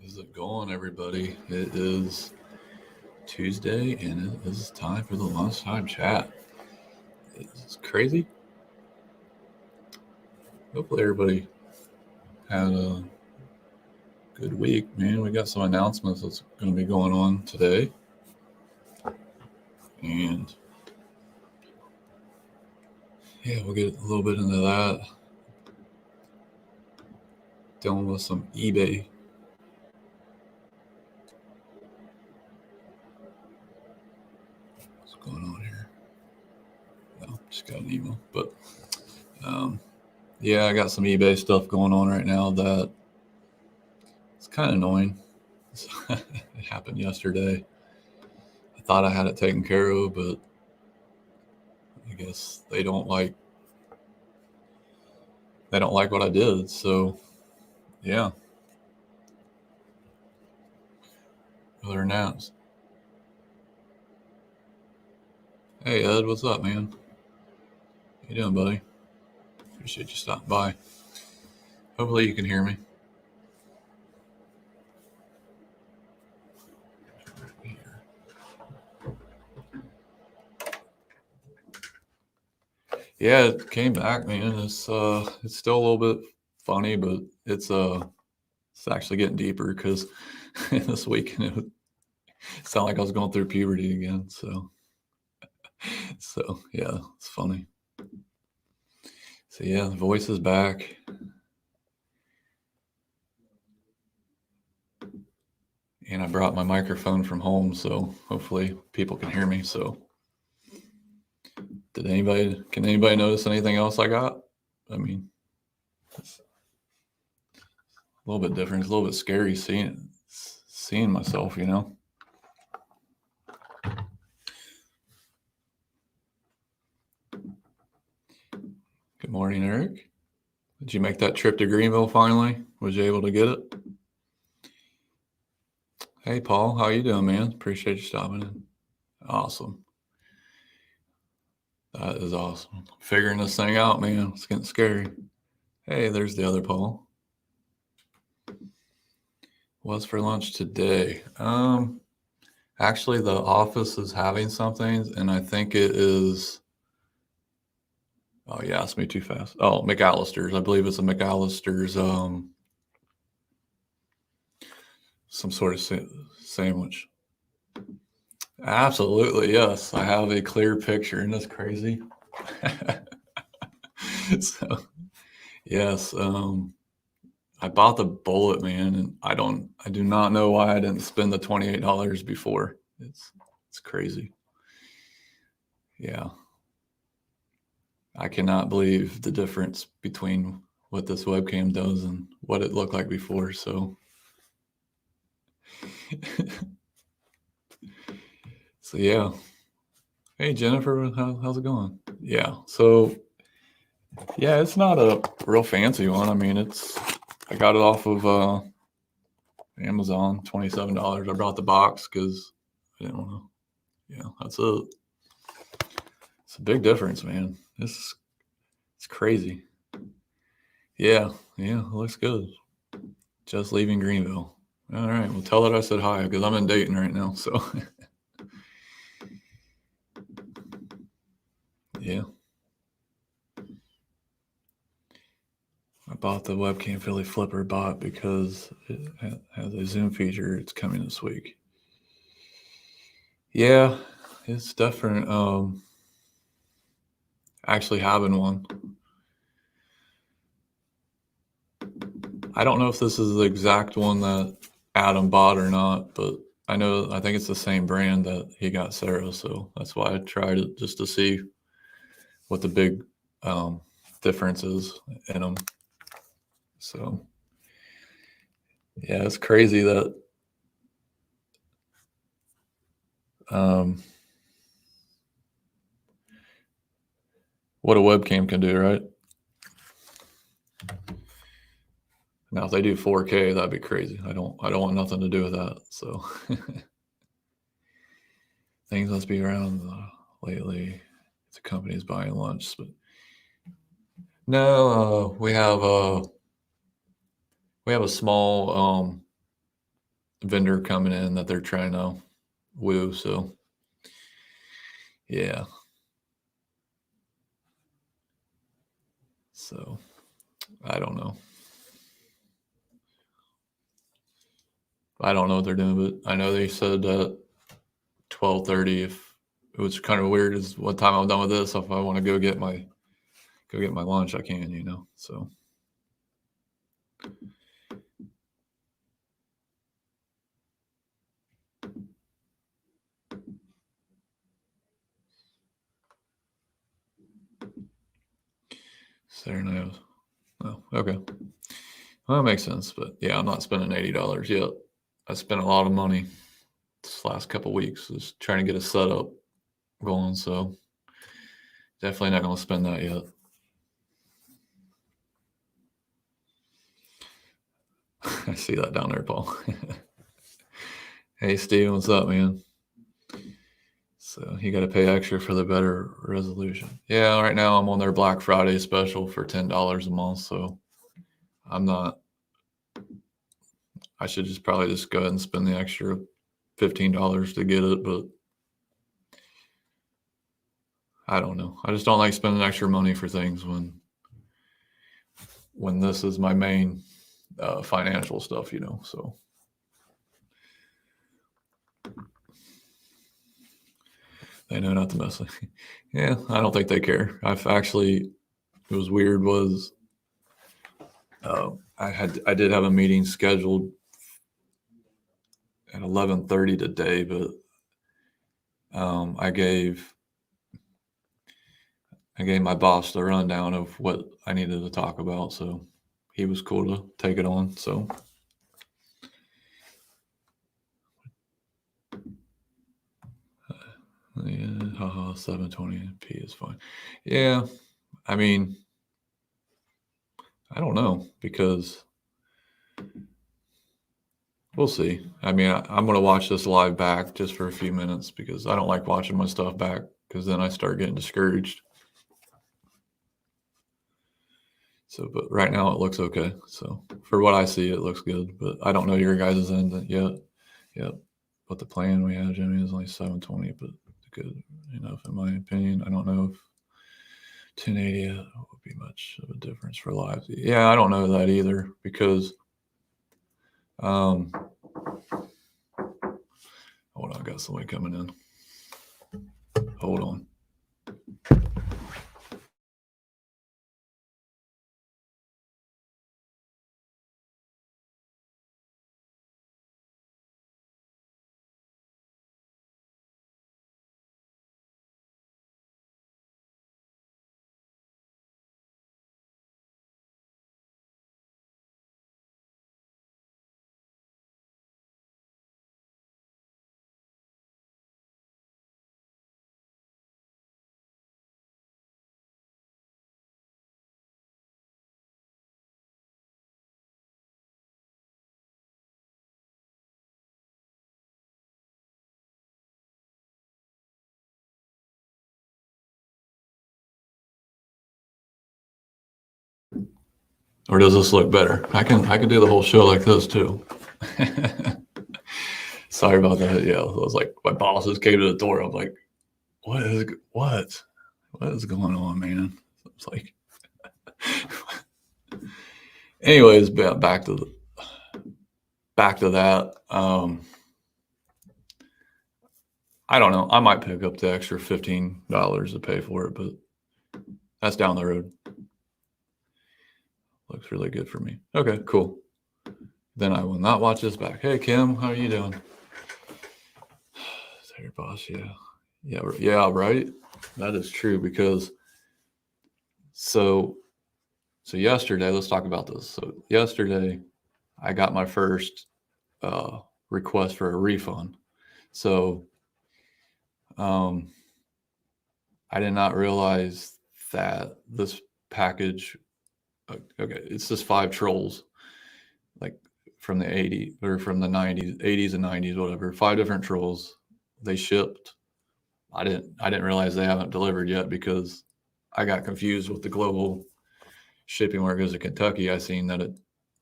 How's it going, everybody? It is Tuesday, and it is time for the lunchtime chat. It's crazy. Hopefully, everybody had a good week, man. We got some announcements that's going to be going on today, and yeah, we'll get a little bit into that. Dealing with some eBay. What's going on here? No, just got an email, but um, yeah, I got some eBay stuff going on right now that it's kind of annoying. It happened yesterday. I thought I had it taken care of, but I guess they don't like what I did. So yeah. Other than that, hey Ed, what's up, man? How you doing, buddy? Appreciate you stopping by. Hopefully you can hear me. Yeah, it came back, man. It's still a little bit funny, but it's actually getting deeper because this weekend it sounded like I was going through puberty again. So yeah, it's funny. So yeah, the voice is back. And I brought my microphone from home, so hopefully people can hear me. So can anybody notice anything else I got? I mean, it's a little bit different. It's a little bit scary seeing myself, you know. Good morning, Eric. Did you make that trip to Greenville finally? Was you able to get it? Hey, Paul, how you doing, man? Appreciate you stopping in. Awesome. That is awesome. Figuring this thing out, man. It's getting scary. Hey, there's the other Paul. What's for lunch today? Actually, the office is having something, and I think it is. Oh, you asked me too fast. Oh, McAllister's. I believe it's a McAllister's. Some sort of sandwich. Absolutely, yes. I have a clear picture, and that's crazy. So, yes, I bought the bullet, man, and I do not know why I didn't spend the $28 before. It's crazy. Yeah, I cannot believe the difference between what this webcam does and what it looked like before. So, so yeah. Hey Jennifer, how's it going? Yeah. So yeah, it's not a real fancy one. I mean, I got it off of Amazon, $27. I brought the box because I didn't want to. Yeah, that's it. It's a big difference, man. It's crazy. Yeah, it looks good. Just leaving Greenville. All right, well, tell her I said hi because I'm in Dayton right now. So yeah. I bought the webcam Philly Flipper bot because it has a Zoom feature. It's coming this week. Yeah, it's different. Actually having one. I don't know if this is the exact one that Adam bought or not, but I think it's the same brand that he got Sarah, so that's why I tried it just to see what the big difference is in them. So yeah, it's crazy that what a webcam can do, right? Now, if they do 4K, that'd be crazy. I don't want nothing to do with that. So things must be around lately. The company's buying lunch, but no, we have a small vendor coming in that they're trying to woo. So yeah. So I don't know. I don't know what they're doing, but I know they said 12:30. If it was kind of weird, is what time I'm done with this. If I want to go get my lunch, I can. So Saturday night. Oh, okay. Well, that makes sense. But yeah, I'm not spending $80 yet. I spent a lot of money this last couple weeks just trying to get a setup going. So definitely not going to spend that yet. I see that down there, Paul. Hey, Steven, what's up, man? So you got to pay extra for the better resolution. Yeah, right now I'm on their Black Friday special for $10 a month. So I'm not. I should probably just go ahead and spend the extra $15 to get it, but I don't know. I just don't like spending extra money for things when this is my main financial stuff, So they know not to mess with. Yeah, I don't think they care. It was weird. Was I did have a meeting scheduled at 11:30 today, but I gave my boss the rundown of what I needed to talk about, so he was cool to take it on. So yeah, 720p is fine. Yeah, I mean, I don't know, because we'll see. I mean, I'm going to watch this live back just for a few minutes because I don't like watching my stuff back because then I start getting discouraged. So, but right now it looks okay. So for what I see, it looks good, but I don't know your guys' end yet. Yep. But the plan we have, Jimmy, is only 720, but good enough in my opinion. I don't know if 1080 would be much of a difference for live. Yeah, I don't know that either because hold on, I got somebody coming in. Hold on. Or does this look better? I can do the whole show like this too. Sorry about that. Yeah, it was like my bosses came to the door. I'm like, what is going on, man? It's like, anyways, back to that. I don't know. I might pick up the extra $15 to pay for it, but that's down the road. Looks really good for me. Okay, cool. Then I will not watch this back. Hey, Kim, how are you doing? Sorry, boss. Yeah, right. That is true because so yesterday, let's talk about this. So yesterday, I got my first request for a refund. So I did not realize that this package. Okay, it's just 5 trolls, like from the 80s or from the 80s and 90s, whatever. 5 different trolls. They shipped. I didn't realize they haven't delivered yet because I got confused with the global shipping where it goes to Kentucky. I seen that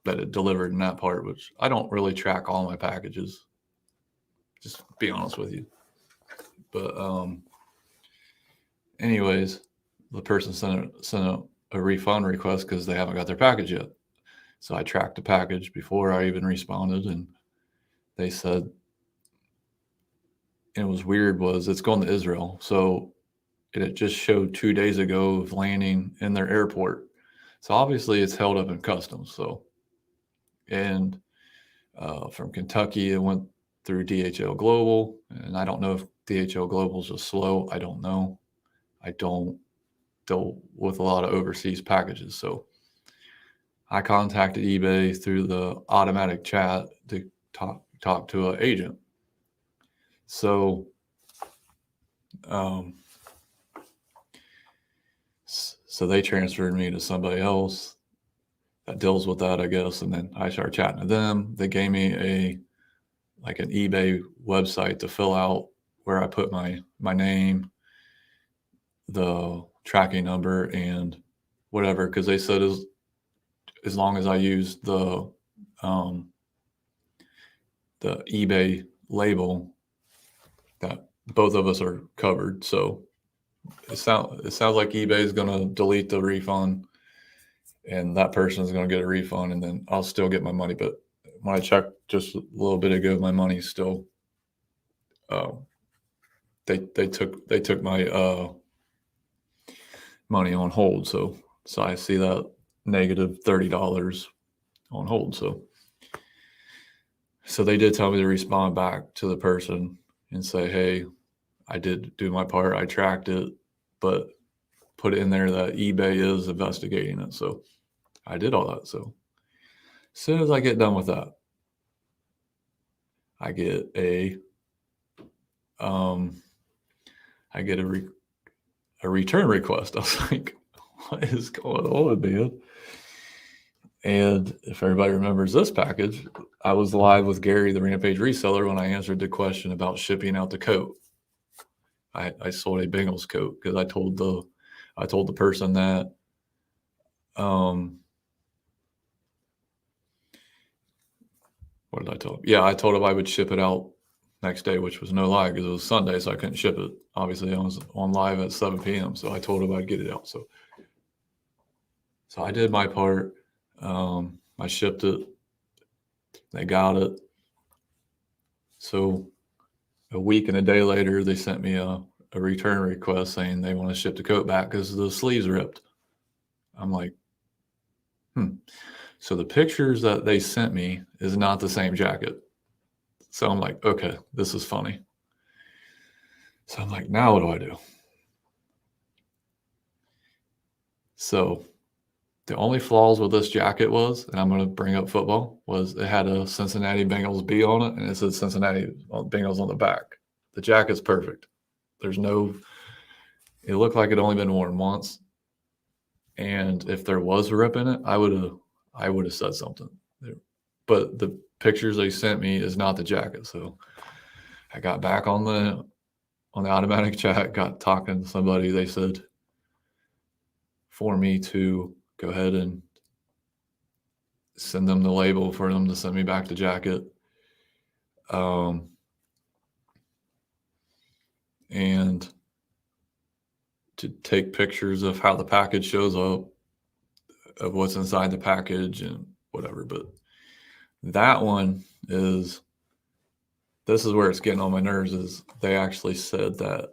that it delivered in that part, which I don't really track all my packages. Just to be honest with you. But anyways, the person sent a refund request because they haven't got their package yet. So I tracked the package before I even responded, and they said, and it was weird, was it's going to Israel. So it just showed 2 days ago of landing in their airport. So obviously it's held up in customs. So, and from Kentucky, it went through DHL Global. And I don't know if DHL Global is just slow. I don't know. I don't deal with a lot of overseas packages. So I contacted eBay through the automatic chat to talk to an agent. So, so they transferred me to somebody else that deals with that, I guess. And then I started chatting to them. They gave me an eBay website to fill out where I put my name, the tracking number, and whatever, because they said as long as I use the eBay label, that both of us are covered. So it sounds like eBay is going to delete the refund, and that person is going to get a refund, and then I'll still get my money. But when I checked just a little bit ago, my money's still. They took my money on hold. So I see that negative $30 on hold. So they did tell me to respond back to the person and say, hey, I did do my part. I tracked it, but put it in there that eBay is investigating it. So I did all that. So as soon as I get done with that, I get a return request. I was like, what is going on, man? And if everybody remembers this package, I was live with Gary, the Rampage reseller, when I answered the question about shipping out the coat. I sold a Bengals coat because I told the person that what did I tell him? Yeah, I told him I would ship it out next day, which was no lie because it was Sunday, so I couldn't ship it. Obviously, I was on live at 7 p.m., so I told him I'd get it out. So I did my part. I shipped it. They got it. So a week and a day later, they sent me a return request saying they want to ship the coat back because the sleeves ripped. I'm like, So the pictures that they sent me is not the same jacket. So I'm like, okay, this is funny. So I'm like, now what do I do? So the only flaws with this jacket was, and I'm going to bring up football, was it had a Cincinnati Bengals B on it, and it said Cincinnati Bengals on the back. The jacket's perfect. It looked like it only been worn once. And if there was a rip in it, I would have said something. But the pictures they sent me is not the jacket. So I got back on the automatic chat, got talking to somebody. They said for me to go ahead and send them the label for them to send me back the jacket. And to take pictures of how the package shows up, of what's inside the package and whatever. But that one this is where it's getting on my nerves, is they actually said that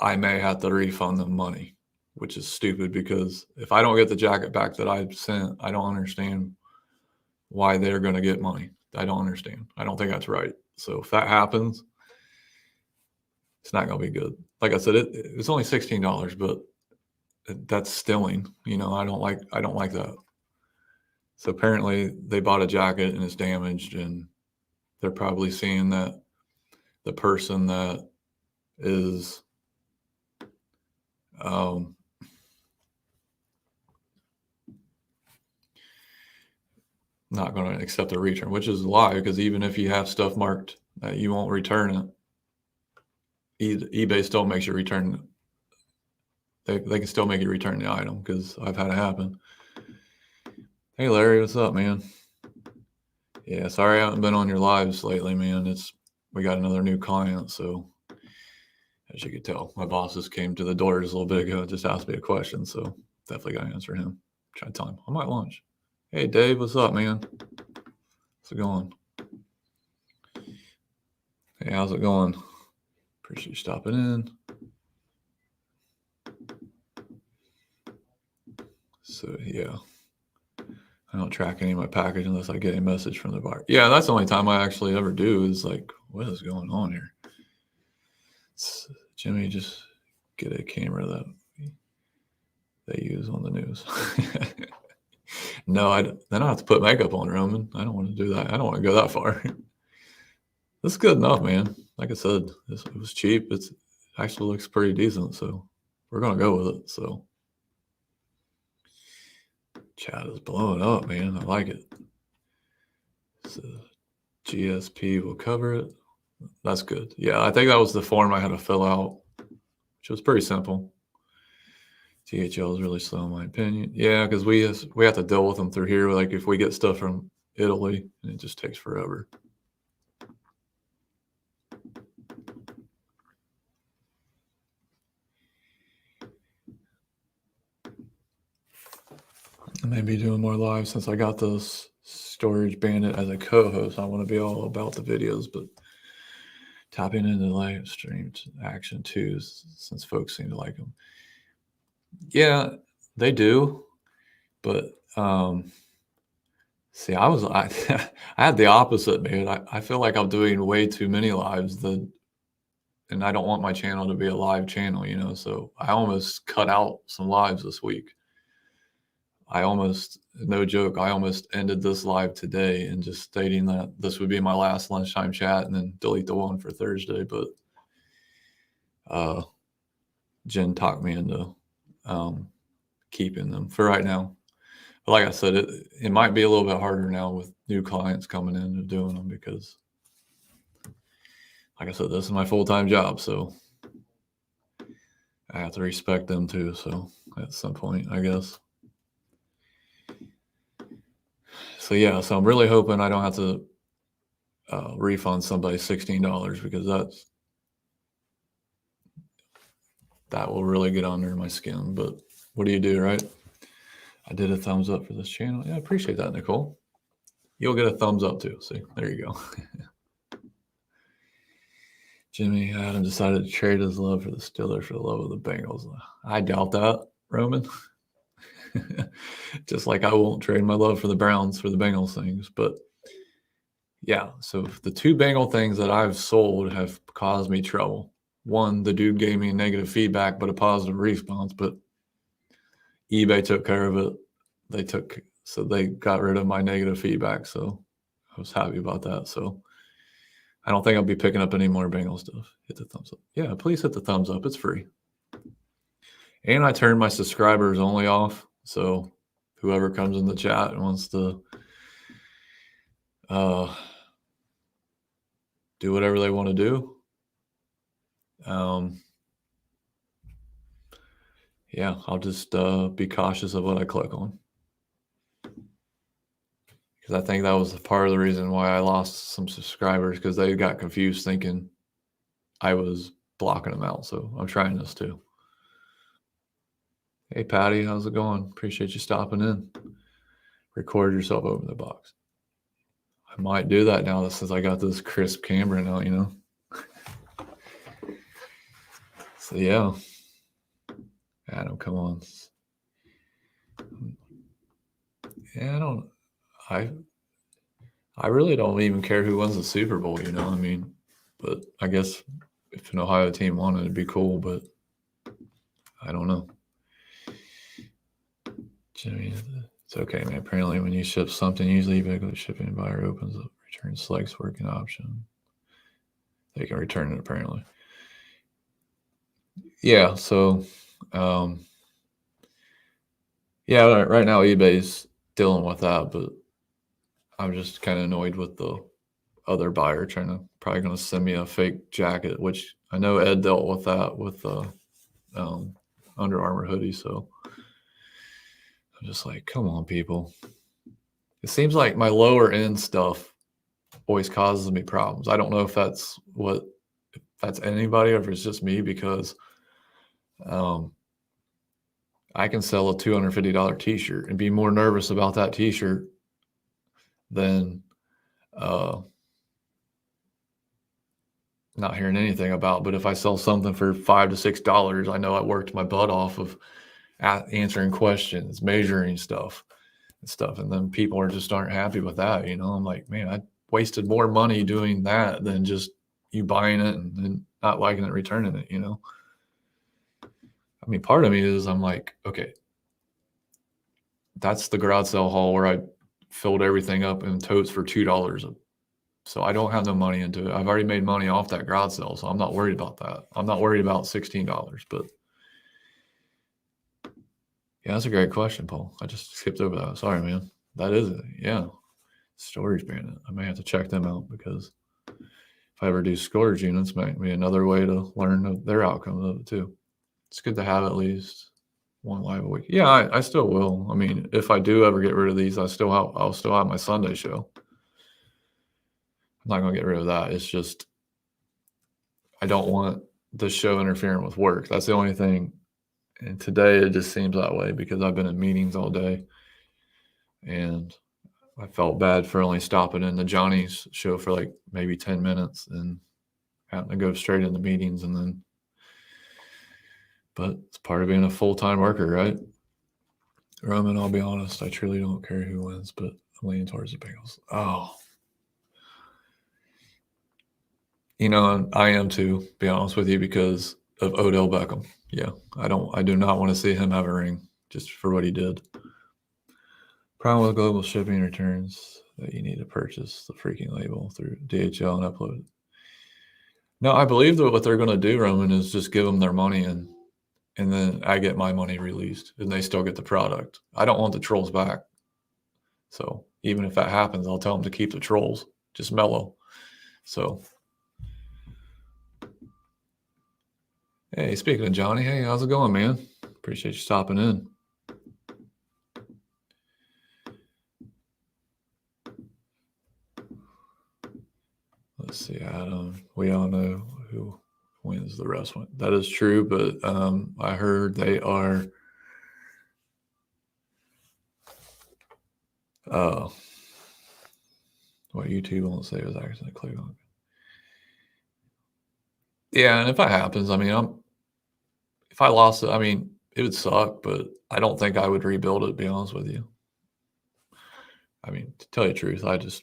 I may have to refund them money, which is stupid because if I don't get the jacket back that I sent, I don't understand why they're going to get money. I don't understand. I don't think that's right. So if that happens, it's not going to be good. Like I said, it's only $16, but that's stealing. I don't like that. So apparently they bought a jacket and it's damaged, and they're probably seeing that the person that is not going to accept a return, which is a lie, because even if you have stuff marked that you won't return it, eBay still makes you return it. They can still make you return the item, because I've had it happen. Hey, Larry, what's up, man? Yeah, sorry I haven't been on your lives lately, man. We got another new client, so as you could tell, my boss just came to the door just a little bit ago and just asked me a question, so definitely got to answer him. Try to tell him I'm at lunch. Hey, Dave, what's up, man? How's it going? Hey, how's it going? Appreciate you stopping in. So, yeah. I don't track any of my package unless I get a message from the buyer. Yeah, that's the only time I actually ever do is like, what is going on here? Jimmy, just get a camera that they use on the news. No, then I have to put makeup on, Roman. I don't want to do that. I don't want to go that far. This is good enough, man. Like I said, it was cheap. It actually looks pretty decent, so we're gonna go with it. So chat is blowing up, man. I like it. So GSP will cover it. That's good. Yeah, I think that was the form I had to fill out, which was pretty simple. THL is really slow, in my opinion. Yeah, because we have to deal with them through here. Like if we get stuff from Italy, it just takes forever. I may be doing more live since I got this Storage Bandit as a co-host. I want to be all about the videos, but tapping into live stream action too, since folks seem to like them. Yeah, they do, but see, I had the opposite, man. I feel like I'm doing way too many lives, and I don't want my channel to be a live channel, so I almost cut out some lives this week. No joke, I almost ended this live today and just stating that this would be my last lunchtime chat and then delete the one for Thursday. But Jen talked me into keeping them for right now. But like I said, it might be a little bit harder now with new clients coming in and doing them because, like I said, this is my full-time job, so I have to respect them too. So at some point, I guess. So yeah, so I'm really hoping I don't have to refund somebody $16 because that will really get under my skin. But what do you do, right? I did a thumbs up for this channel. Yeah, I appreciate that, Nicole. You'll get a thumbs up too. See, there you go. Jimmy Adam decided to trade his love for the Steelers for the love of the Bengals. I doubt that, Roman. Just like I won't trade my love for the Browns for the Bengals things. But yeah, so the two Bengal things that I've sold have caused me trouble. One, the dude gave me negative feedback, but a positive response. But eBay took care of it. They got rid of my negative feedback. So I was happy about that. So I don't think I'll be picking up any more Bengal stuff. Hit the thumbs up. Yeah, please hit the thumbs up. It's free. And I turned my subscribers only off. So whoever comes in the chat and wants to do whatever they want to do. Yeah, I'll just be cautious of what I click on. Because I think that was part of the reason why I lost some subscribers, because they got confused thinking I was blocking them out. So I'm trying this too. Hey, Patty, how's it going? Appreciate you stopping in. Record yourself over the box. I might do that now since I got this crisp camera now, So yeah. Adam, come on. Yeah, I really don't even care who wins the Super Bowl, but I guess if an Ohio team won it, it'd be cool, but I don't know. Jimmy, it's okay, man. Apparently when you ship something, usually eBay shipping buyer opens up, return selects working option. They can return it apparently. Yeah, so yeah, right now eBay's dealing with that, but I'm just kind of annoyed with the other buyer probably going to send me a fake jacket, which I know Ed dealt with that with the Under Armour hoodie. So I'm just like, come on, people. It seems like my lower end stuff always causes me problems. I don't know if that's anybody or if it's just me, because I can sell a $250 t-shirt and be more nervous about that t-shirt than not hearing anything about. But if I sell something for $5 to $6, I know I worked my butt off of answering questions, measuring stuff and stuff. And then people aren't happy with that. I'm like, man, I wasted more money doing that than just you buying it and then not liking it, returning it, I mean, part of me is, I'm like, okay, that's the garage sale haul where I filled everything up in totes for $2. So I don't have no money into it. I've already made money off that garage sale, so I'm not worried about that. I'm not worried about $16, but yeah, that's a great question, Paul. I just skipped over that. Sorry, man. That is it. Yeah. Storage Bandit. I may have to check them out, because if I ever do storage units, might be another way to learn their outcome of it too. It's good to have at least one live a week. Yeah, I still will. I mean, if I do ever get rid of these, I'll still have my Sunday show. I'm not going to get rid of that. It's just, I don't want the show interfering with work. That's the only thing. And today it just seems that way, because I've been in meetings all day, and I felt bad for only stopping in the Johnny's show for like maybe 10 minutes and having to go straight into meetings. But it's part of being a full-time worker, right? Roman, I'll be honest, I truly don't care who wins, but I'm leaning towards the Bengals. Oh, I am too, be honest with you, because of Odell Beckham. Yeah, I do not want to see him have a ring just for what he did. Problem with global shipping returns that you need to purchase the freaking label through DHL and upload it. No, I believe that what they're going to do, Roman, is just give them their money, and then I get my money released and they still get the product. I don't want the trolls back. So even if that happens, I'll tell them to keep the trolls, just mellow. So, hey, speaking of Johnny, hey, how's it going, man? Appreciate you stopping in. Let's see, Adam. We all know who wins the wrestling. That is true, but I heard they are what YouTube won't say was actually click on. Yeah, and if that happens, I mean, if I lost it, I mean, it would suck, but I don't think I would rebuild it, to be honest with you. I mean, to tell you the truth, I just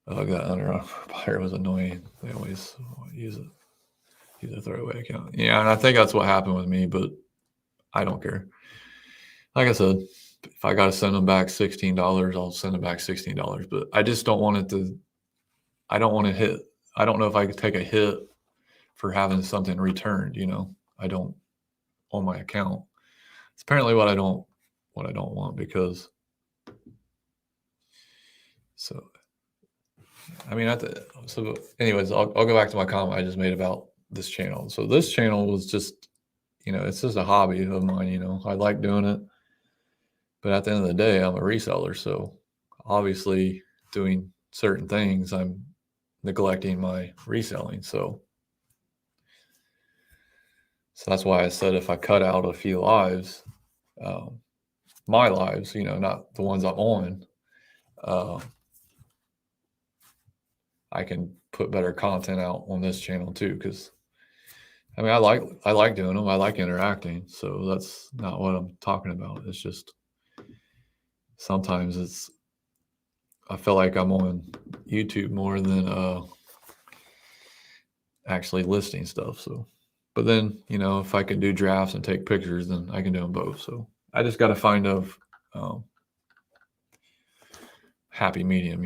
that Under Armour buyer was annoying. They always use a throwaway account. Yeah, and I think that's what happened with me, but I don't care. Like I said, if I got to send them back $16, I'll send them back $16. But I just don't want it to. I don't want to hit. I don't know if I could take a hit for having something returned. I don't on my account. It's apparently what I don't want, because. So, I mean, so anyways, I'll go back to my comment I just made about this channel. So this channel was just, it's just a hobby of mine. I like doing it, but at the end of the day, I'm a reseller. So obviously, doing certain things, I'm neglecting my reselling. So that's why I said if I cut out a few lives, my lives, not the ones I'm on, I can put better content out on this channel too. Because I mean, I like doing them. I like interacting. So that's not what I'm talking about. It's just sometimes I feel like I'm on YouTube more than actually listing stuff. So, but then, if I can do drafts and take pictures, then I can do them both. So I just got to find a happy medium,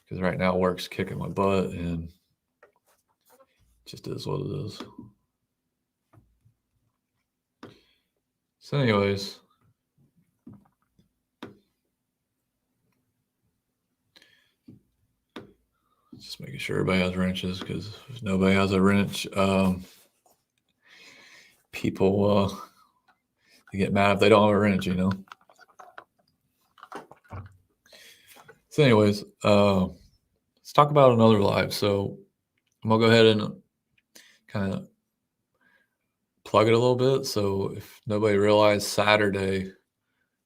because right now work's kicking my butt, and it just is what it is. So anyways, just making sure everybody has wrenches, because if nobody has a wrench, people they get mad if they don't have a wrench, So, anyways, let's talk about another live. So, I'm gonna go ahead and kind of plug it a little bit. So, if nobody realized, Saturday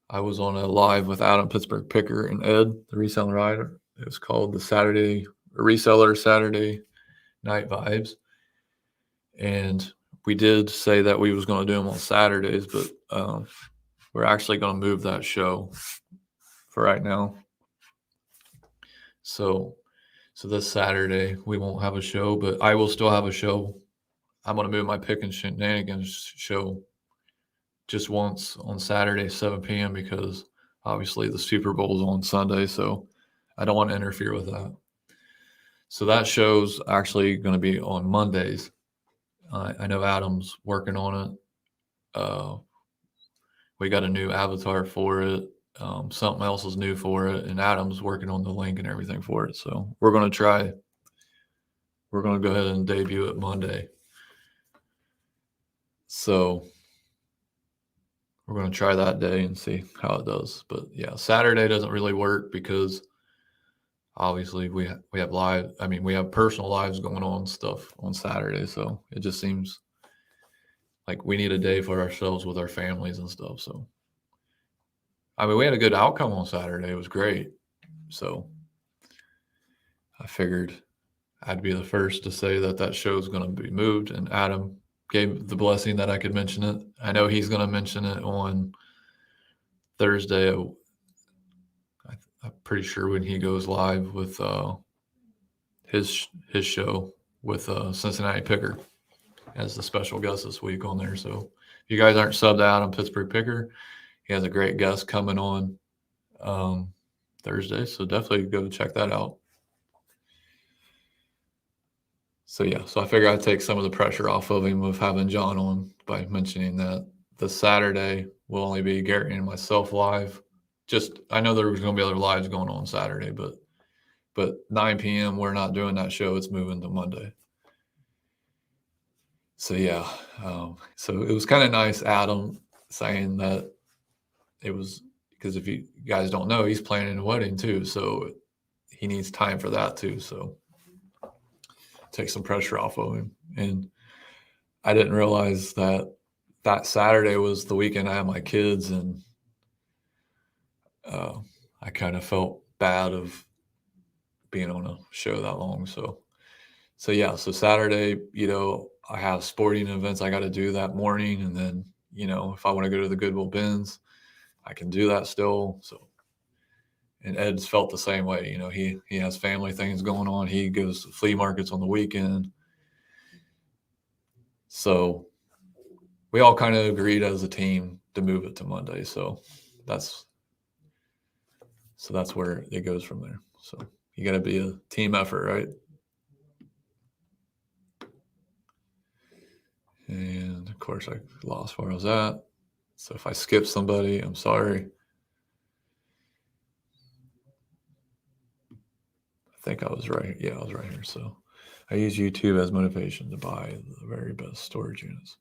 I was on a live with Adam Pittsburgh Picker and Ed, the reseller rider. It was called the Reseller Saturday Night Vibes, and we did say that we was going to do them on Saturdays, but we're actually going to move that show for right now. So this Saturday we won't have a show, but I will still have a show. I'm going to move my Pick and Shenanigans show just once on Saturday, 7 p.m. because obviously the Super Bowl is on Sunday, so I don't want to interfere with that. So that show's actually going to be on Mondays. I know Adam's working on it. We got a new avatar for it. Something else is new for it, and Adam's working on the link and everything for it. So we're going to go ahead and debut it Monday. So we're going to try that day and see how it does. But yeah, Saturday doesn't really work because obviously we have live. I mean, we have personal lives going on stuff on Saturday. So it just seems like we need a day for ourselves with our families and stuff. So, I mean, we had a good outcome on Saturday. It was great. So I figured I'd be the first to say that show is going to be moved. And Adam gave the blessing that I could mention it. I know he's going to mention it on Thursday. I'm pretty sure when he goes live with his show with Cincinnati Picker as the special guest this week on there. So if you guys aren't subbed out on Pittsburgh Picker, he has a great guest coming on Thursday. So definitely go check that out. So yeah, so I figure I'd take some of the pressure off of him of having John on by mentioning that the Saturday will only be Gary and myself live. Just I know there was going to be other lives going on Saturday, but 9 p.m. we're not doing that show. It's moving to Monday. So yeah, so it was kind of nice, Adam saying that it was because if you guys don't know, he's planning a wedding too, so he needs time for that too. So take some pressure off of him. And I didn't realize that Saturday was the weekend I had my kids, and I kind of felt bad of being on a show that long. So yeah, so Saturday, I have sporting events I got to do that morning, and then if I want to go to the Goodwill Bins, I can do that still. So, and Ed's felt the same way. He has family things going on. He goes to flea markets on the weekend. So we all kind of agreed as a team to move it to Monday. So that's where it goes from there. So you got to be a team effort, right? And of course, I lost where I was at. So if I skip somebody, I'm sorry. I think I was right. Yeah, I was right here. So I use YouTube as motivation to buy the very best storage units.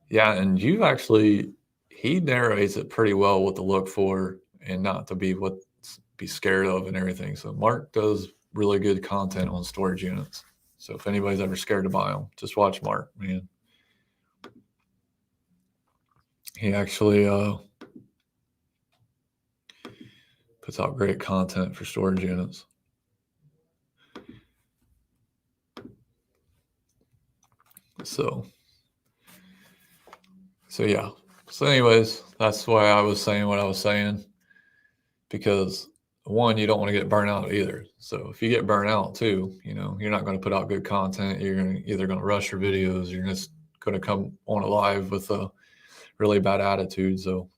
Yeah, and he narrates it pretty well what to look for and not to be scared of and everything. So Mark does really good content on storage units. So if anybody's ever scared to buy them, just watch Mark, man. He actually puts out great content for storage units. So yeah. So anyways, that's why I was saying what I was saying, because one, you don't want to get burnt out either. So if you get burnt out too, you're not going to put out good content. You're either going to rush your videos, you're just going to come on a live with a really bad attitude. So,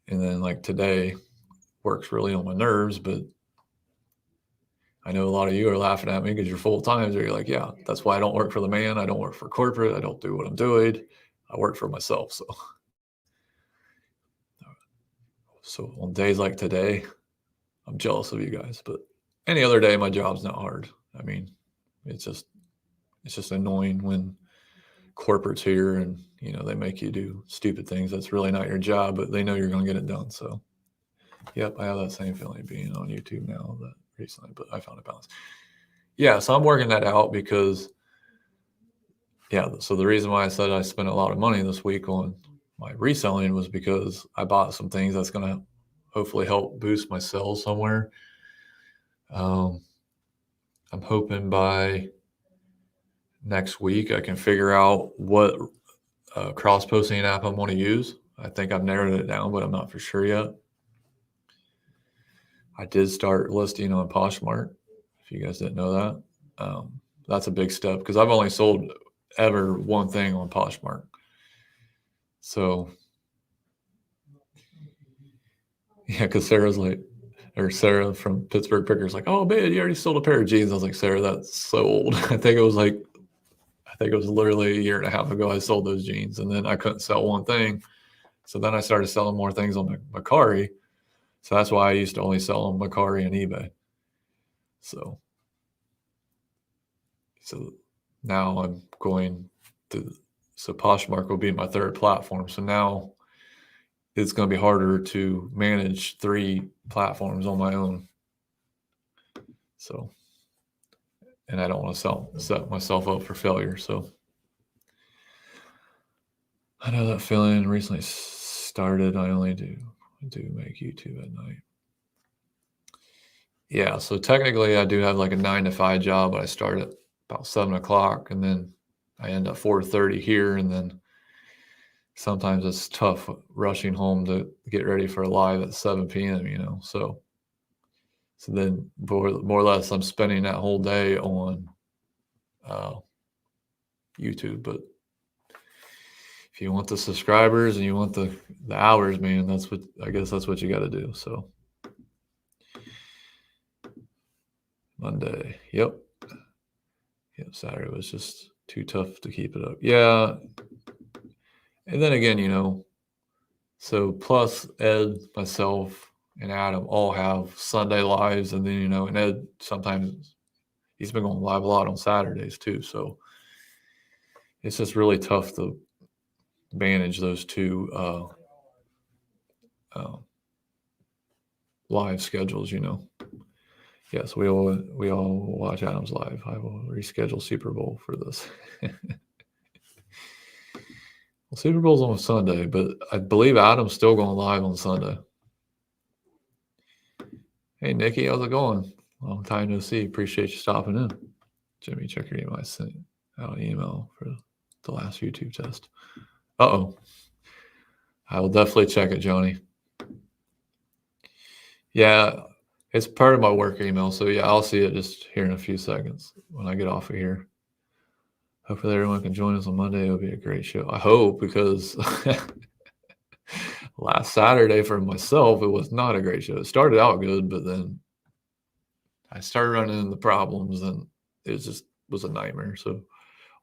and then like today works really on my nerves, but I know a lot of you are laughing at me because you're full time. So you're like, yeah, that's why I don't work for the man. I don't work for corporate. I don't do what I'm doing. I work for myself. So on days like today, I'm jealous of you guys, but any other day, my job's not hard. I mean, it's just annoying when corporate's here and, they make you do stupid things. That's really not your job, but they know you're going to get it done. So Yep, I have that same feeling being on YouTube now that recently, but I found a balance. Yeah, so I'm working that out because, yeah, so the reason why I said I spent a lot of money this week on my reselling was because I bought some things that's going to hopefully help boost my sales somewhere. I'm hoping by next week I can figure out what cross-posting app I'm going to use. I think I've narrowed it down, but I'm not for sure yet. I did start listing on Poshmark, if you guys didn't know that. That's a big step because I've only sold ever one thing on Poshmark. So, yeah, because Sarah from Pittsburgh Pickers, like, oh, man, you already sold a pair of jeans. I was like, Sarah, that's so old. I think it was literally a year and a half ago I sold those jeans, and then I couldn't sell one thing. So then I started selling more things on Mercari. So that's why I used to only sell on Mercari and eBay. So now I'm going to, so Poshmark will be my third platform. So now it's going to be harder to manage 3 platforms on my own. So, and I don't want to set myself up for failure. So I know that feeling recently started. I only do make YouTube at night. Yeah, so technically I do have like a 9 to 5 job, but I start at about 7 o'clock and then I end at 4:30 here, and then sometimes it's tough rushing home to get ready for a live at 7 p.m., So then more or less I'm spending that whole day on YouTube. But if you want the subscribers and you want the hours, man, I guess that's what you got to do. So Monday, yep, Saturday was just too tough to keep it up. Yeah, and then again, so plus Ed, myself, and Adam all have Sunday lives, and then and Ed sometimes he's been going live a lot on Saturdays too. So it's just really tough to manage those 2 live schedules. Yes, we all watch Adam's live. I will reschedule Super Bowl for this. Well, Super Bowl's on Sunday, but I believe Adam's still going live on Sunday. Hey, Nikki, how's it going? Long time no see. Appreciate you stopping in. Jimmy, check your email. I sent out an email for the last YouTube test. Uh-oh. I will definitely check it, Johnny. Yeah, it's part of my work email. So, yeah, I'll see it just here in a few seconds when I get off of here. Hopefully everyone can join us on Monday. It'll be a great show. I hope, because last Saturday for myself, it was not a great show. It started out good, but then I started running into problems and it just was a nightmare. So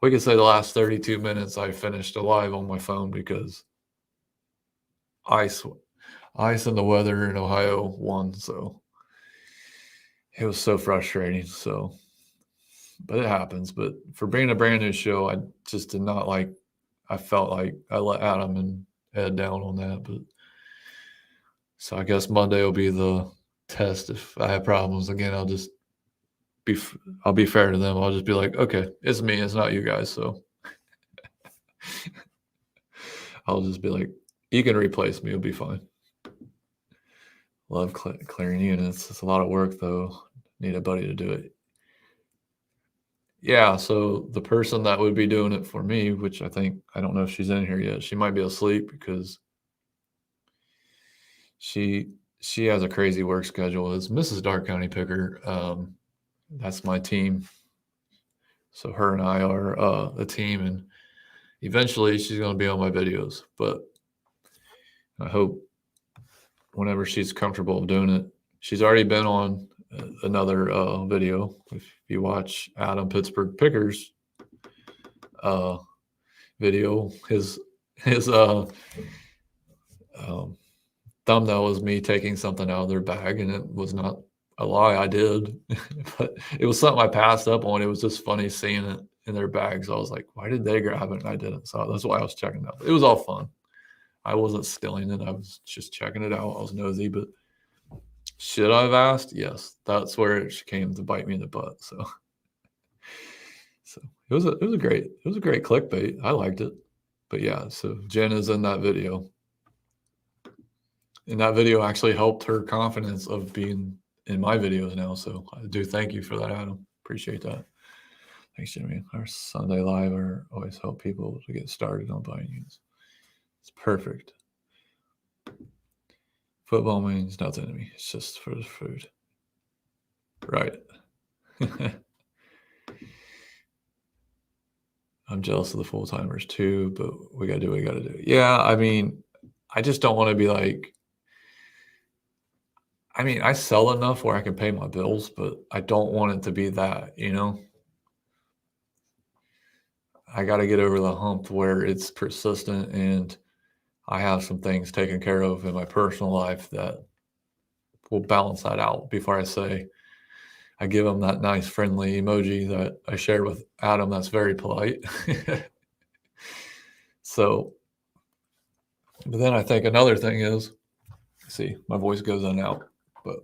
we could say the last 32 minutes I finished alive on my phone because ice and the weather in Ohio won. So it was so frustrating. So, but it happens. But for being a brand new show, I just did not I felt like I let Adam and Ed down on that. But so I guess Monday will be the test. If I have problems again, I'll be fair to them. I'll just be like, okay, it's me. It's not you guys. So I'll just be like, you can replace me. It'll be fine. Love clearing units. It's a lot of work, though. Need a buddy to do it. Yeah, so the person that would be doing it for me, which I don't know if she's in here yet. She might be asleep because she has a crazy work schedule. Is Mrs. Darke County Picker. That's my team. So her and I are the team, and eventually she's going to be on my videos. But I hope whenever she's comfortable doing it. She's already been on another video. If you watch Adam Pittsburgh Pickers video, his thumbnail was me taking something out of their bag, and it was not a lie. I did, but it was something I passed up on. It was just funny seeing it in their bags. So I was like, why did they grab it and I didn't? So that's why I was checking it out. It was all fun. I wasn't stealing it. I was just checking it out. I was nosy, but Should I have asked? Yes, that's where it came to bite me in the butt. So it was a great clickbait. I liked it. But yeah, so Jen is in that video. And that video actually helped her confidence of being in my videos now. So I do thank you for that, Adam. Appreciate that. Thanks, Jimmy. Our Sunday Live are always help people to get started on buying units. It's perfect. Football means nothing to me. It's just for the food. Right. I'm jealous of the full timers too, but we got to do what we got to do. Yeah, I mean, I just don't want to be like, I mean, I sell enough where I can pay my bills, but I don't want it to be that, you know? I got to get over the hump where it's persistent and I have some things taken care of in my personal life that will balance that out before I say, I give them that nice friendly emoji that I shared with Adam that's very polite. So, but then I think another thing is, see, my voice goes in and out, but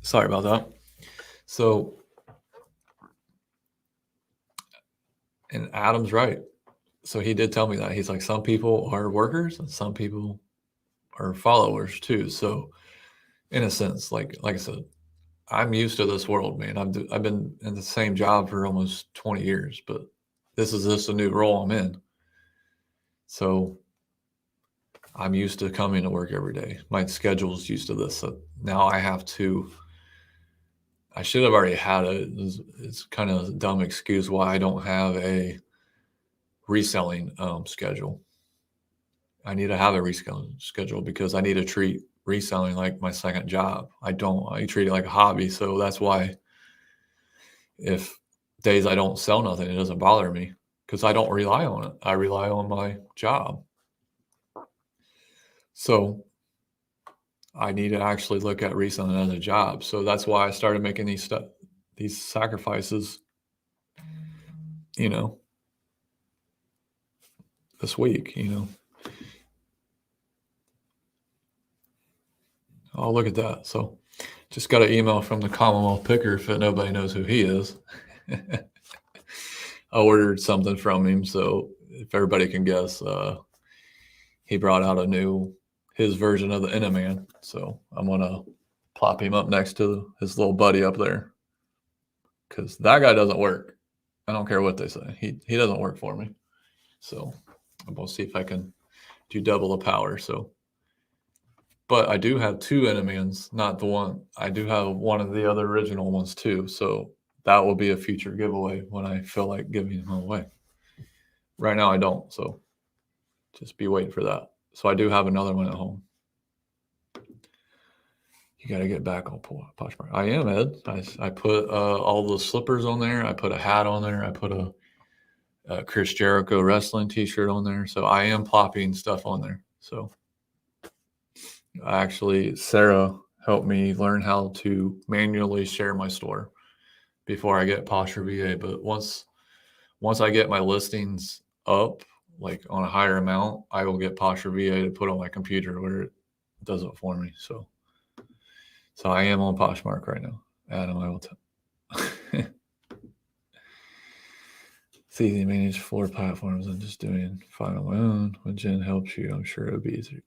sorry about that. So, and Adam's right. So he did tell me that. He's like, some people are workers and some people are followers too. So in a sense, like I said, I'm used to this world, man. I've been in the same job for almost 20 years, but this is just a new role I'm in. So I'm used to coming to work every day. My schedule's used to this. So now I have to, I should have already had it. It's kind of a dumb excuse why I don't have a reselling schedule. I need to have a reselling schedule because I need to treat reselling like my second job. I treat it like a hobby. So that's why if days I don't sell nothing, it doesn't bother me because I don't rely on it. I rely on my job. So I need to actually look at reselling as a job. So that's why I started making these sacrifices, you know, this week, you know. Oh, look at that. So just got an email from the Commonwealth Picker if nobody knows who he is. I ordered something from him, so if everybody can guess, he brought out his version of the Enderman. So I'm gonna plop him up next to his little buddy up there because that guy doesn't work. I don't care what they say. He doesn't work for me. So I'm gonna see if I can do double the power. So, but I do have two Endermans, not the one. I do have one of the other original ones too. So that will be a future giveaway when I feel like giving them away. Right now I don't. So just be waiting for that. So I do have another one at home. You got to get back on Poshmark. I am, Ed. I put all the slippers on there. I put a hat on there. I put a Chris Jericho wrestling T-shirt on there. So I am plopping stuff on there. So actually, Sarah helped me learn how to manually share my store before I get Posture VA. But once I get my listings up, like on a higher amount, I will get Posture VA to put on my computer where it does it for me. So I am on Poshmark right now. Adam, I will tell. It's easy to manage 4 platforms and just doing fine on my own. When Jen helps you, I'm sure it'll be easier.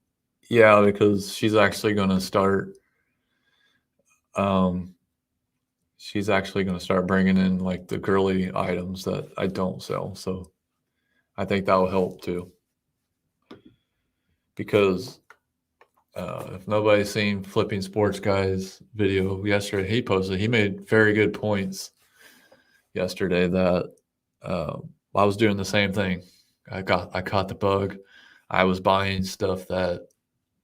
Yeah, because she's actually going to start. She's actually going to start bringing in like the girly items that I don't sell. So I think that will help too. Because if nobody's seen Flipping Sports Guy's video yesterday, he made very good points yesterday that I was doing the same thing. I caught the bug. I was buying stuff that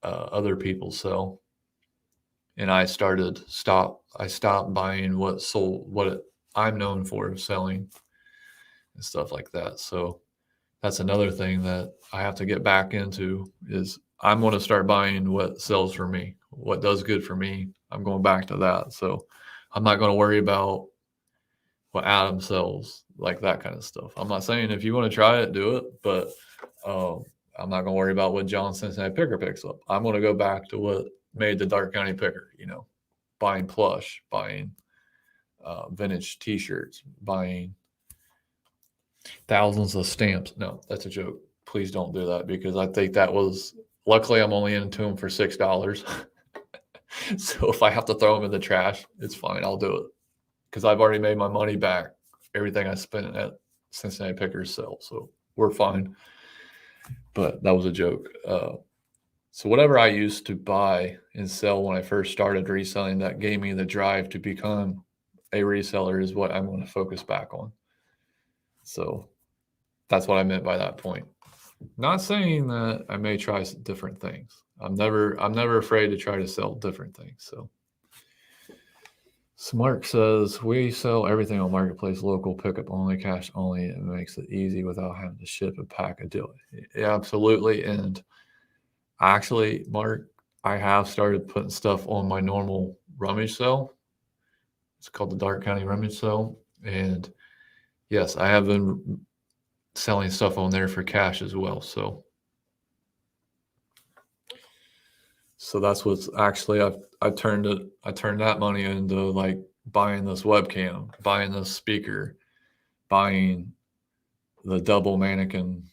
other people sell, and I stopped buying what I'm known for selling and stuff like that. So that's another thing that I have to get back into is I'm going to start buying what sells for me, what does good for me. I'm going back to that. So I'm not going to worry about what Adam sells, like that kind of stuff. I'm not saying if you want to try it, do it. But I'm not going to worry about what John Cincinnati Picker picks up. I'm going to go back to what made the Darke County Picker, buying plush, buying vintage t-shirts, buying thousands of stamps. No, that's a joke. Please don't do that, because I think that was, luckily I'm only into them for $6. So if I have to throw them in the trash, it's fine. I'll do it, because I've already made my money back, everything I spent at Cincinnati Pickers sell. So we're fine. But that was a joke. So whatever I used to buy and sell when I first started reselling, that gave me the drive to become a reseller, is what I'm going to focus back on. So that's what I meant by that point. Not saying that I may try different things. I'm never afraid to try to sell different things. So Mark says, we sell everything on Marketplace, local, pickup only, cash only. It makes it easy without having to ship a pack of deal. Yeah, absolutely. And actually, Mark, I have started putting stuff on my normal rummage sale. It's called the Darke County Rummage Sale. And yes, I have been selling stuff on there for cash as well. So that's what's actually, I turned that money into, like, buying this webcam, buying this speaker, buying the double mannequin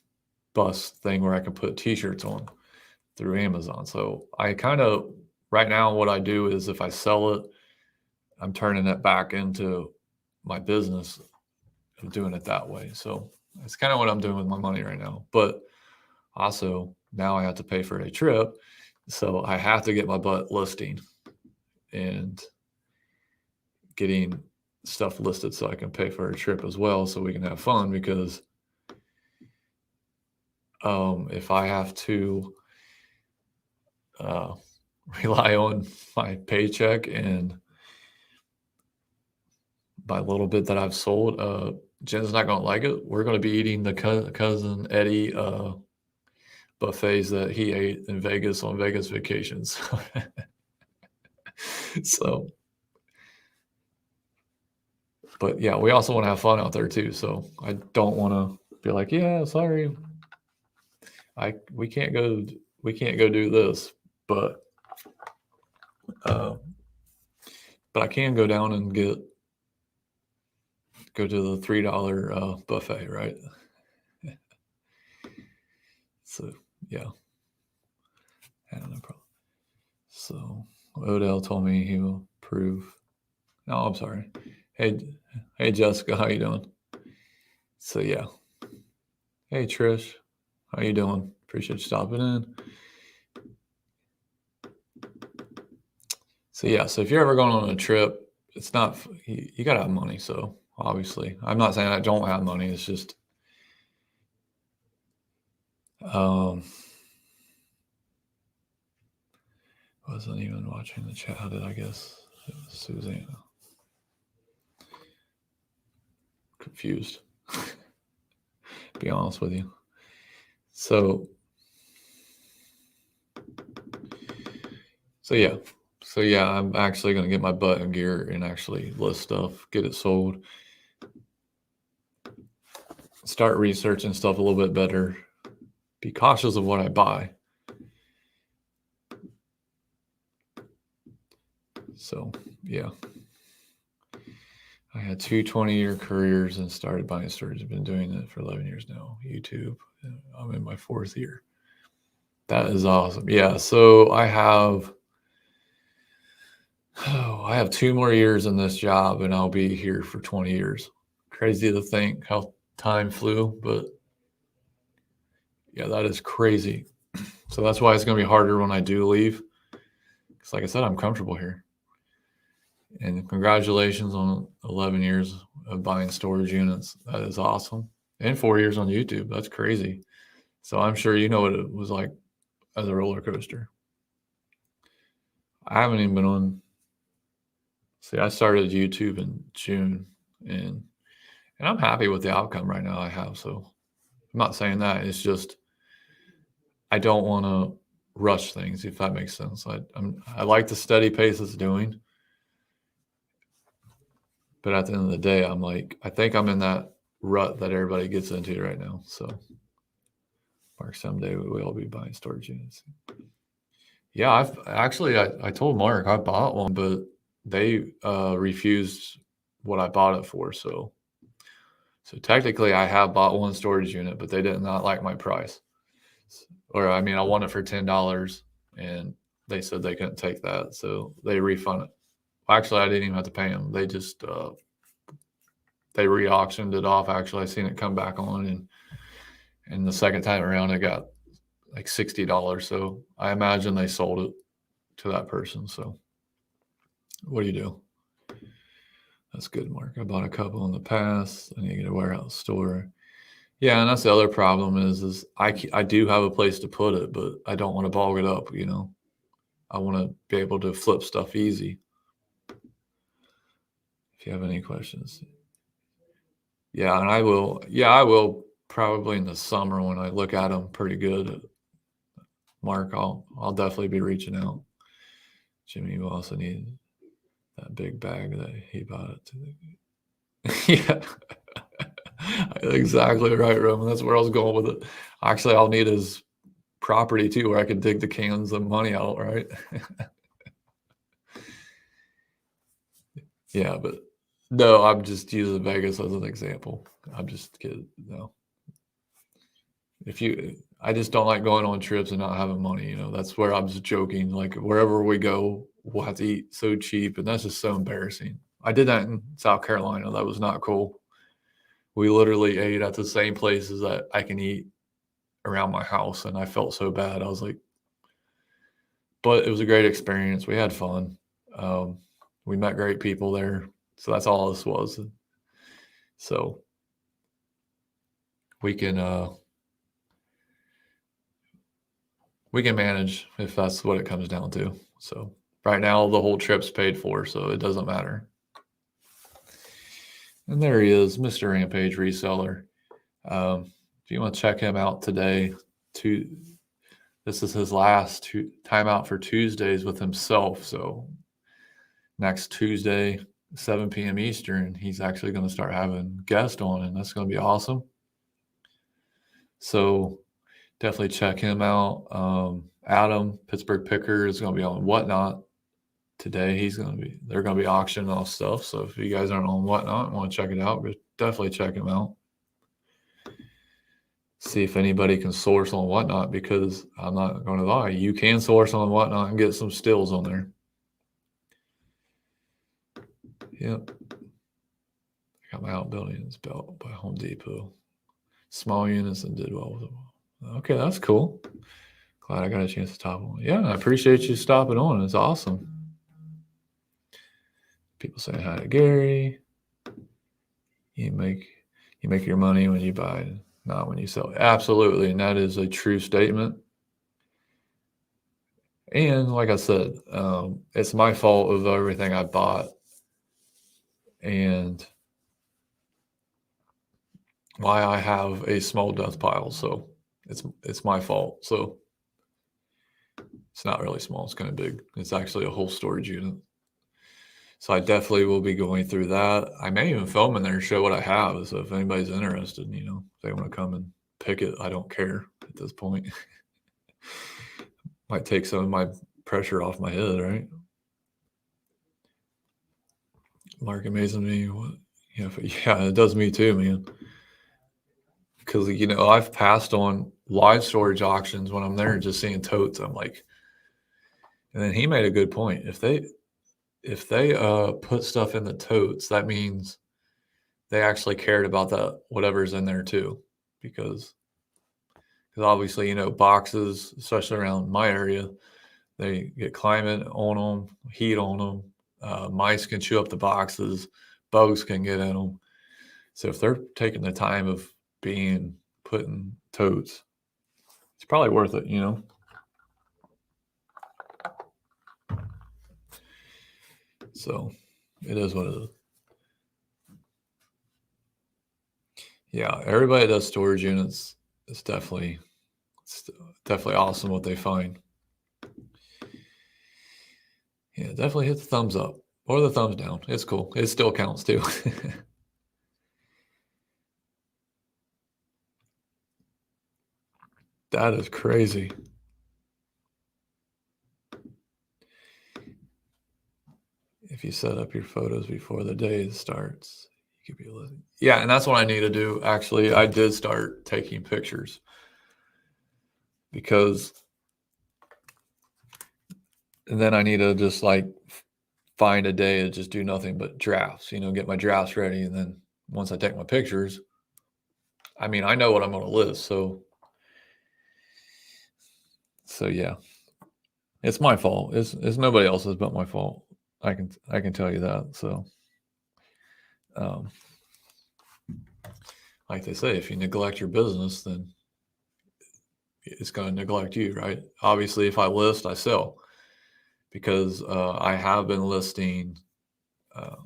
bust thing where I can put t-shirts on through Amazon. So I kind of, right now, what I do is, if I sell it, I'm turning it back into my business of doing it that way. So that's kind of what I'm doing with my money right now. But also, now I have to pay for a trip. So I have to get my butt listing and getting stuff listed so I can pay for a trip as well, so we can have fun. Because if I have to rely on my paycheck and by a little bit that I've sold, Jen's not going to like it. We're going to be eating the cousin Eddie buffets that he ate in Vegas on Vegas vacations. So, but yeah, we also want to have fun out there too. So I don't want to be like, yeah, sorry, we can't go do this, but I can go down and go to the $3 buffet, right? So yeah, I don't know. So Odell told me he will approve. No, I'm sorry. Hey Jessica, how you doing? So yeah. Hey Trish, how you doing? Appreciate you stopping in. So yeah, so if you're ever going on a trip, it's not, you gotta have money. So obviously, I'm not saying I don't have money. It's just wasn't even watching the chat. How did I guess it was Susanna? Confused. Be honest with you. So yeah, I'm actually going to get my butt in gear and actually list stuff, get it sold, start researching stuff a little bit better, be cautious of what I buy. So yeah, I had 2 20-year careers and started buying storage. I've been doing it for 11 years now. YouTube, I'm in my 4th year. That is awesome. Yeah, so I have 2 more years in this job and I'll be here for 20 years. Crazy to think how time flew, but yeah, that is crazy. So that's why it's going to be harder when I do leave. Because like I said, I'm comfortable here. And congratulations on 11 years of buying storage units. That is awesome. And 4 years on YouTube. That's crazy. So I'm sure you know what it was like as a roller coaster. I haven't even been on. See, I started YouTube in June, and I'm happy with the outcome right now I have. So I'm not saying that. It's just I don't want to rush things, if that makes sense. I like the steady pace it's doing. But at the end of the day, I think I'm in that rut that everybody gets into right now. So Mark, someday we will be buying storage units. Yeah, I've actually I told Mark I bought one, but they refused what I bought it for. So technically I have bought one storage unit, but they did not like my price. Or I mean, I won it for $10, and they said they couldn't take that, so they refunded. Actually, I didn't even have to pay them. They just they re-auctioned it off. Actually, I seen it come back on, and the second time around, it got like $60. So I imagine they sold it to that person. So what do you do? That's good, Mark. I bought a couple in the past. I need to get a warehouse store. Yeah, and that's the other problem is I do have a place to put it, but I don't want to bog it up. I want to be able to flip stuff easy. If you have any questions, yeah, and I will. Yeah, I will probably in the summer when I look at them pretty good. Mark, I'll definitely be reaching out. Jimmy will also need that big bag that he bought it to. Yeah. Exactly right, Roman. That's where I was going with it. Actually, I'll need his property too, where I can dig the cans of money out, right? Yeah, but no, I'm just using Vegas as an example. I'm just kidding. No. I just don't like going on trips and not having money. That's where I'm just joking. Like wherever we go, we'll have to eat so cheap, and that's just so embarrassing. I did that in South Carolina. That was not cool. We literally ate at the same places that I can eat around my house, and I felt so bad. I was like, but it was a great experience. We had fun. We met great people there. So that's all this was. So we can manage if that's what it comes down to. So right now the whole trip's paid for, so it doesn't matter. And there he is, Mr. Rampage Reseller. If you want to check him out today, this is his last time out for Tuesdays with himself. So next Tuesday, 7 p.m. Eastern, he's actually going to start having guests on, and that's going to be awesome. So definitely check him out. Adam, Pittsburgh Picker, is going to be on Whatnot today. They're going to be auctioning off stuff. So if you guys aren't on Whatnot and want to check it out, definitely check him out. See if anybody can source on Whatnot, because I'm not going to lie, you can source on Whatnot and get some stills on there. Yep. I got my outbuildings built by Home Depot. Small units and did well with them. Okay, that's cool. Glad I got a chance to top on. Yeah, I appreciate you stopping on. It's awesome. People saying hi to Gary. You make your money when you buy, not when you sell. Absolutely, and that is a true statement. And like I said, it's my fault of everything I bought, and why I have a small death pile. So it's my fault. So it's not really small. It's kind of big. It's actually a whole storage unit. So I definitely will be going through that. I may even film in there and show what I have. So if anybody's interested, if they want to come and pick it, I don't care at this point. Might take some of my pressure off my head, right? Mark amazing me. What? Yeah, it does me too, man. Because I've passed on live storage auctions when I'm there, just seeing totes. I'm like, and then he made a good point. If they put stuff in the totes, that means they actually cared about that whatever's in there too, because obviously boxes, especially around my area, they get climate on them, heat on them. Mice can chew up the boxes, bugs can get in them. So if they're taking the time of being put in totes, it's probably worth it, So it is what it is. Yeah, everybody that does storage units, it's definitely awesome what they find. Yeah, definitely hit the thumbs up or the thumbs down. It's cool. It still counts too. That is crazy. If you set up your photos before the day starts, you could be listening. Yeah, and that's what I need to do. Actually, I did start taking pictures because, and then I need to just like find a day to just do nothing but drafts, get my drafts ready. And then once I take my pictures, I mean, I know what I'm going to list. So yeah, it's my fault. It's nobody else's but my fault. I can tell you that. So, um, like they say, if you neglect your business, then it's going to neglect you, right? Obviously, if I list, I sell because I have been listing uh,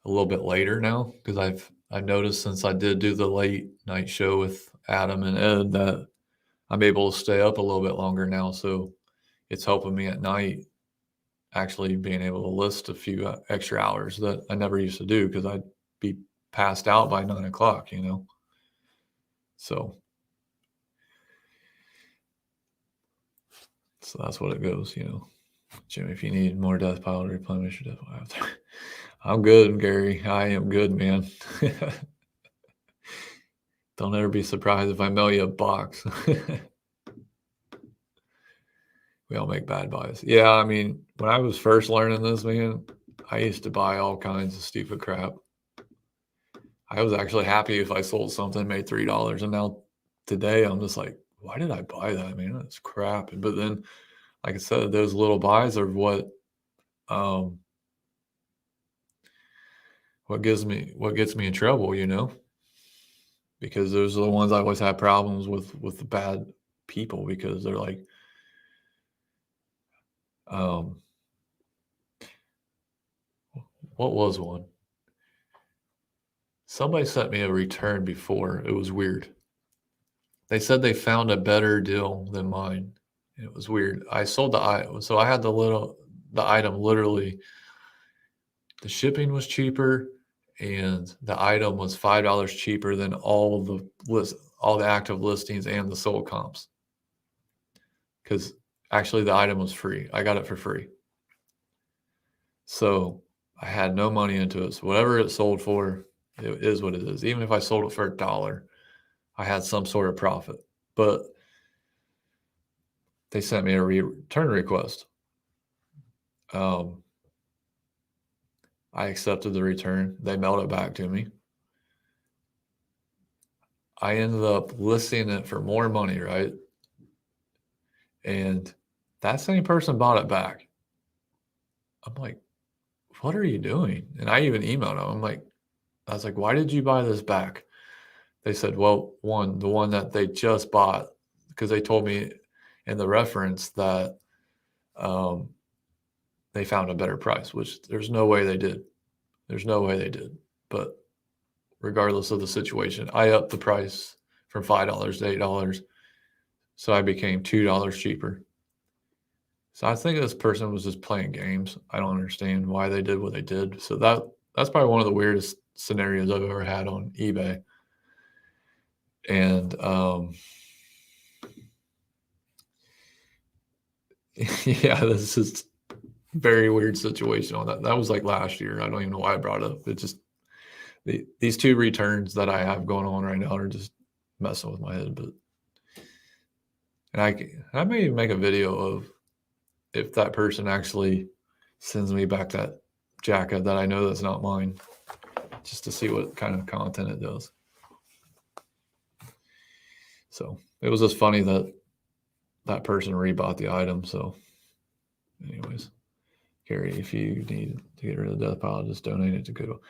a little bit later now because I've noticed since I did do the late night show with Adam and Ed that I'm able to stay up a little bit longer now. So it's helping me at night actually being able to list a few extra hours that I never used to do because I'd be passed out by 9 o'clock, So that's what it goes, Jim, if you need more death pile to replenish your death pile. I'm good, Gary. I am good, man. Don't ever be surprised if I mail you a box. We all make bad buys. Yeah, I mean, when I was first learning this, man, I used to buy all kinds of stupid crap. I was actually happy if I sold something, made $3. And now today I'm just like, why did I buy that, man? That's crap. But then, like I said, those little buys are what gets me in trouble, because those are the ones I always have problems with the bad people because they're like, what was one? Somebody sent me a return before. It was weird. They said they found a better deal than mine. It was weird. I sold the item, so I had the item literally. The shipping was cheaper, and the item was $5 cheaper than all the active listings and the sold comps. Because actually, the item was free. I got it for free. So I had no money into it. So whatever it sold for, it is what it is. Even if I sold it for $1, I had some sort of profit. But they sent me a return request. I accepted the return. They mailed it back to me. I ended up listing it for more money, right? And that same person bought it back. I'm like, what are you doing? And I even emailed them. I was like, why did you buy this back? They said, well, the one that they just bought, because they told me in the reference that they found a better price, which there's no way they did. There's no way they did. But regardless of the situation, I upped the price from $5 to $8. So I became $2 cheaper. So I think this person was just playing games. I don't understand why they did what they did. So that's probably one of the weirdest scenarios I've ever had on eBay. And yeah, this is very weird situation on that. That was like last year. I don't even know why I brought it up. It just these two returns that I have going on right now are just messing with my head. But I may even make a video of if that person actually sends me back that jacket that I know that's not mine, just to see what kind of content it does. So it was just funny that person rebought the item. So anyways, Gary, if you need to get rid of the death pile, just donate it to Goodwill.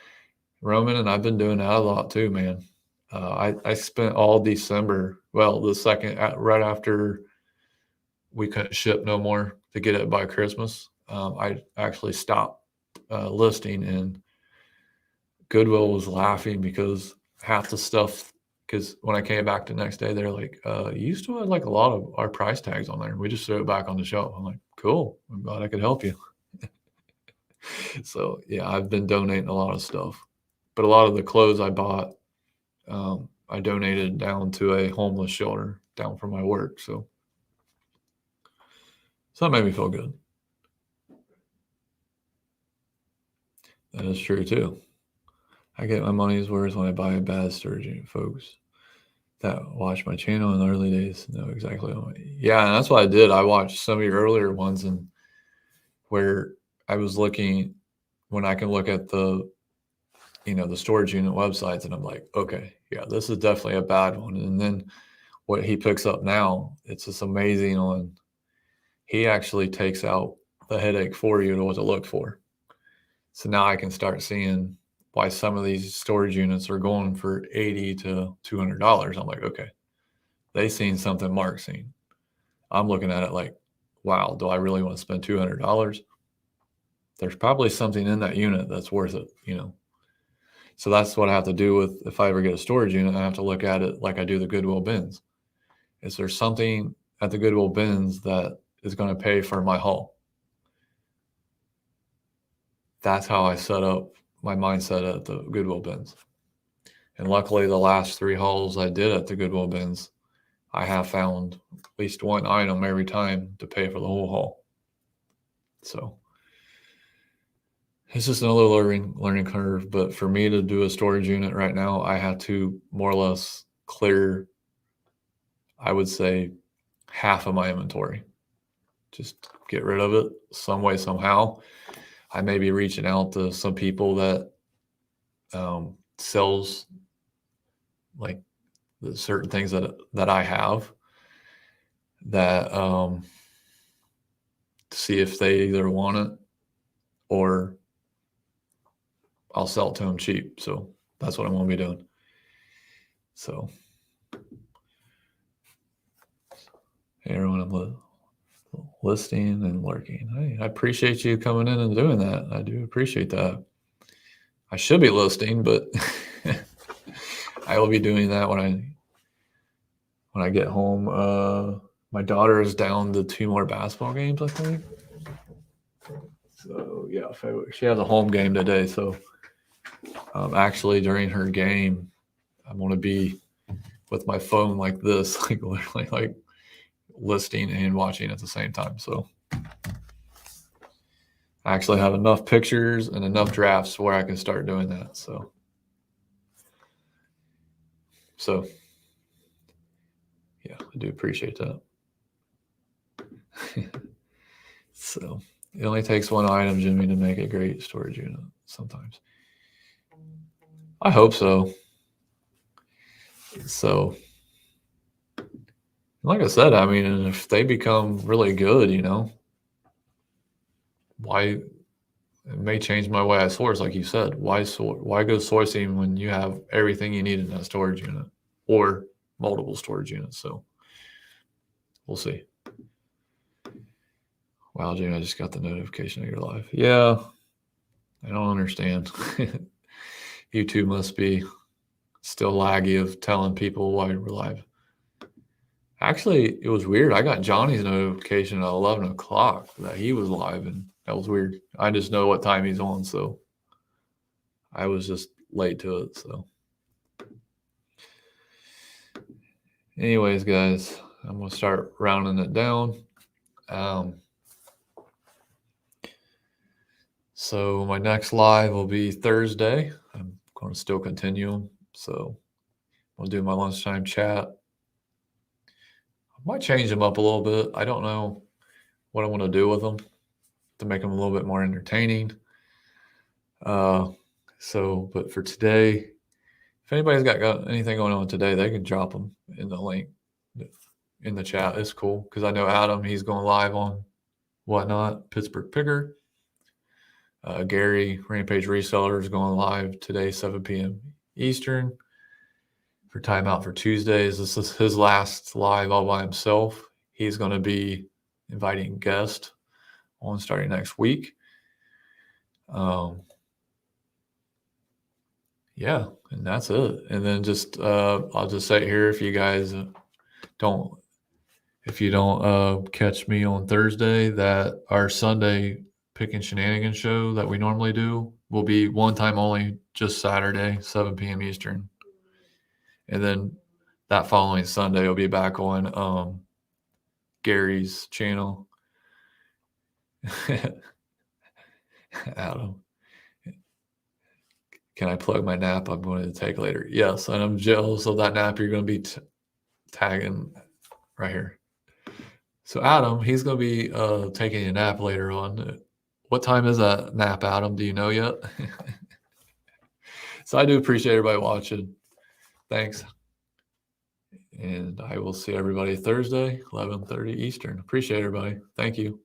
Roman, and I've been doing that a lot too, man. I spent all December, well, the second, right after we couldn't ship no more to get it by Christmas, I actually stopped listing, and Goodwill was laughing because half the stuff, because when I came back the next day, they're like, you still had like a lot of our price tags on there. And we just threw it back on the shelf. I'm like, cool. I'm glad I could help you. So yeah, I've been donating a lot of stuff, but a lot of the clothes I bought, I donated down to a homeless shelter down from my work. So that made me feel good. That is true too. I get my money's worth when I buy a bad storage unit, folks. That watched my channel in the early days know exactly what. Yeah, and that's what I did. I watched some of your earlier ones, and where I was looking when I can look at the the storage unit websites, and I'm like, okay, yeah, this is definitely a bad one. And then what he picks up now, it's just amazing. He actually takes out the headache for you to what to look for. So now I can start seeing why some of these storage units are going for $80 to $200. I'm like, okay, they seen something Mark's seen. I'm looking at it like, wow, do I really want to spend $200? There's probably something in that unit that's worth it, So that's what I have to do with if I ever get a storage unit. I have to look at it like I do the Goodwill bins. Is there something at the Goodwill bins that is going to pay for my haul? That's how I set up my mindset at the Goodwill bins. And luckily, the last 3 hauls I did at the Goodwill bins, I have found at least one item every time to pay for the whole haul. So it's just another learning curve. But for me to do a storage unit right now, I have to more or less clear, I would say, half of my inventory. Just get rid of it some way, somehow. I may be reaching out to some people that sells like the certain things that I have that see if they either want it or I'll sell it to them cheap. So that's what I'm going to be doing. So, hey, everyone, I'm listing and lurking. Hey, I appreciate you coming in and doing that. I do appreciate that. I should be listing, but I will be doing that when I get home. My daughter is down to 2 more basketball games, I think. So yeah, she has a home game today. So actually during her game, I'm going to be with my phone like this, like literally like listing and watching at the same time. So I actually have enough pictures and enough drafts where I can start doing that. So yeah, I do appreciate that. So it only takes one item, Jimmy, to make a great storage unit sometimes. I hope so. So like I said, I mean, if they become really good, why it may change my way I source, like you said. Why go sourcing when you have everything you need in that storage unit or multiple storage units? So we'll see. Wow, Jimmy, I just got the notification of your live. Yeah, I don't understand. YouTube must be still laggy of telling people why we're live. Actually, it was weird. I got Johnny's notification at 11 o'clock that he was live, and that was weird. I just know what time he's on, so I was just late to it. So anyways, guys, I'm going to start rounding it down. So my next live will be Thursday. I'm going to still continue. So I'll do my lunchtime chat. I might change them up a little bit. I don't know what I want to do with them to make them a little bit more entertaining. But for today, if anybody's got anything going on today, they can drop them in the link in the chat. It's cool because I know Adam, he's going live on Whatnot, Pittsburgh Picker. Gary, Rampage Reseller, is going live today, 7 p.m. Eastern for Timeout for Tuesdays. This is his last live all by himself. He's going to be inviting guests on starting next week. Yeah, and that's it. And then just I'll just say here, if you guys don't catch me on Thursday, that our Sunday Pick and Shenanigans show that we normally do will be one time only, just Saturday, 7 p.m. Eastern. And then that following Sunday, it'll be back on Gary's channel. Adam, can I plug my nap I'm going to take later? Yes, and I'm jealous of that nap you're going to be tagging right here. So Adam, he's going to be taking a nap later on. What time is that nap, Adam? Do you know yet? So I do appreciate everybody watching. Thanks. And I will see everybody Thursday, 11:30 Eastern. Appreciate everybody. Thank you.